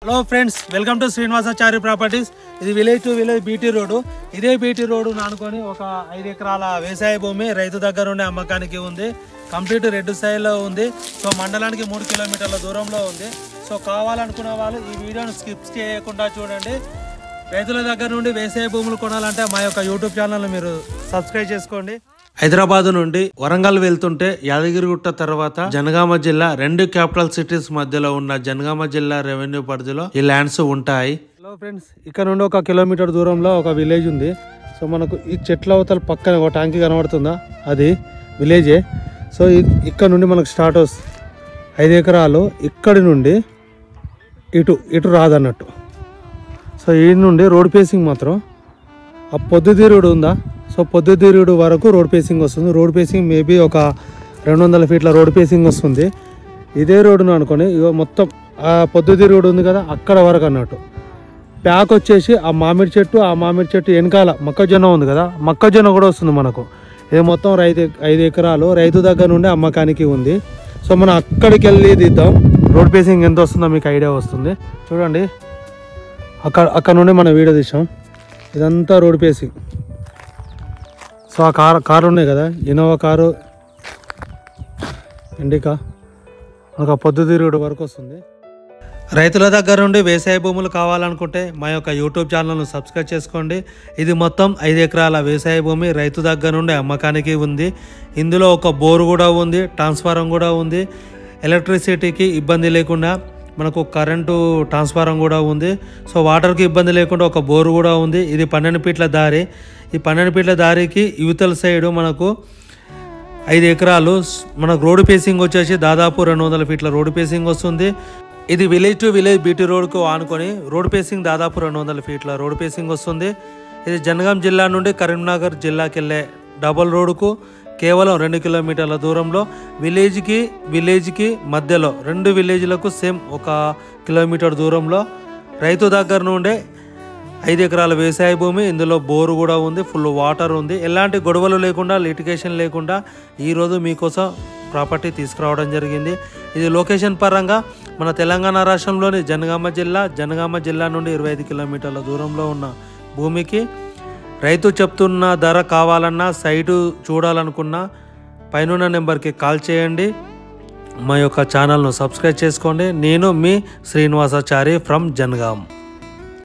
Hello friends, welcome to Srinivasachari properties. ఇది village to village BT road. ఇదే BT road నానుకొని ఒక 5 ఎకరాల వ్యవసాయ భూమి రైతు దగ్గర ఉండే అమ్మకానికి ఉంది. కంప్లీట్ రెడ్ స్థాయిలో ఉంది. సో మండలానికి 3 కిలోమీటర్ల దూరంలో ఉంది. సో కావాలనుకున్న వాళ్ళు ఈ వీడియోను స్కిప్ చేయకుండా చూడండి. రైతుల దగ్గర నుండి వ్యవసాయ భూములు కొనాలంటే మా యొక్క యూట్యూబ్ ఛానల్ మీరు సబ్స్క్రైబ్ చేసుకోండి. హైదరాబాద్ నుండి వరంగల్ వెళ్తుంటే యాదగిరిగుట్ట తర్వాత జనగామ జిల్లా 2 క్యాపిటల్ సిటీస్ మధ్యలో ఉన్న జనగామ జిల్లా రెవెన్యూ పరిధిలో ఈ ల్యాండ్స్ ఉంటాయి. హలో ఫ్రెండ్స్, ఇక్కడ నుండి 1 కిలోమీటర్ దూరంలో ఒక విలేజ్ ఉంది. సో మనకు ఈ చెట్ల అవతల పక్కన ఒక ట్యాంకీ కనబడుతుందా, అది విలేజే. సో ఇక్కడ నుండి మనకు స్టార్ట్ వస్తుంది 5 ఎకరాలు. ఇక్కడి నుండి ఇటు రాదన్నట్టు. సో ఈ నుండి రోడ్ పేసింగ్ మాత్రం ఆ పొద్దుతిరుగుడు ఉందా, సో పొద్దుతిరుగుడు వరకు రోడ్ పేసింగ్ వస్తుంది. రోడ్ పేసింగ్ మేబీ ఒక 200 ఫీట్ల రోడ్ పేసింగ్ వస్తుంది. ఇదే రోడ్డును అనుకొని ఇక మొత్తం ఆ పొద్దుతిరుగుడు ఉంది కదా, అక్కడ వరకు అన్నట్టు. ప్యాక్ వచ్చేసి ఆ మామిడి చెట్టు వెనకాల మొక్కజొన్న ఉంది కదా, మొక్కజొన్న కూడా వస్తుంది మనకు. ఇది మొత్తం 5 ఎకరాలు రైతు దగ్గర నుండి అమ్మకానికి ఉంది. సో మనం అక్కడికి వెళ్ళి తీద్దాం. రోడ్ పేసింగ్ ఎంత వస్తుందో మీకు ఐడియా వస్తుంది. చూడండి, అక్కడ నుండి మనం వీడియో తీసాం. ఇదంతా రోడ్ పేసింగ్. సో ఆ కారు ఉన్నాయి కదా, ఇన్నోవా కారు, ఇండికా, మనకు ఆ పొద్దుతిరుగుడు వరకు వస్తుంది. రైతుల దగ్గర నుండి వ్యవసాయ భూములు కావాలనుకుంటే మా యొక్క యూట్యూబ్ ఛానల్ను సబ్స్క్రైబ్ చేసుకోండి. ఇది మొత్తం 5 ఎకరాల వ్యవసాయ భూమి రైతు దగ్గర నుండి అమ్మకానికి ఉంది. ఇందులో ఒక బోరు కూడా ఉంది, ట్రాన్స్ఫారం కూడా ఉంది. ఎలక్ట్రిసిటీకి ఇబ్బంది లేకుండా మనకు కరెంటు ట్రాన్స్ఫారం కూడా ఉంది. సో వాటర్కి ఇబ్బంది లేకుండా ఒక బోరు కూడా ఉంది. ఇది 12 ఫీట్ల దారి. ఈ 12 ఫీట్ల దారికి యువతల సైడు మనకు 5 ఎకరాలు. మనకు రోడ్డు పేసింగ్ వచ్చేసి దాదాపు 200 ఫీట్ల రోడ్డు పేసింగ్ వస్తుంది. ఇది విలేజ్ టు విలేజ్ బీటీ రోడ్కు ఆనుకొని రోడ్ పేసింగ్ దాదాపు 200 ఫీట్ల రోడ్ పేసింగ్ వస్తుంది. ఇది జనగాం జిల్లా నుండి కరీంనగర్ జిల్లాకి వెళ్ళే డబల్ రోడ్డుకు కేవలం 2 కిలోమీటర్ల దూరంలో. విలేజ్కి మధ్యలో 2 విలేజ్లకు సేమ్ 1 కిలోమీటర్ దూరంలో రైతు దగ్గర నుండే 5 ఎకరాల వ్యవసాయ భూమి. ఇందులో బోరు కూడా ఉంది, ఫుల్ వాటర్ ఉంది. ఎలాంటి గొడవలు లేకుండా, లిటిగేషన్ లేకుండా ఈరోజు మీకోసం ప్రాపర్టీ తీసుకురావడం జరిగింది. ఇది లొకేషన్ పరంగా మన తెలంగాణ రాష్ట్రంలోని జనగామ జిల్లా నుండి 25 కిలోమీటర్ల దూరంలో ఉన్న భూమికి రైతు చెప్తున్న ధర కావాలన్నా, సైటు చూడాలనుకున్నా పైనున్న నెంబర్కి కాల్ చేయండి. మా యొక్క ఛానల్ను సబ్స్క్రైబ్ చేసుకోండి. నేను మీ శ్రీనివాసాచారి ఫ్రమ్ జనగాం.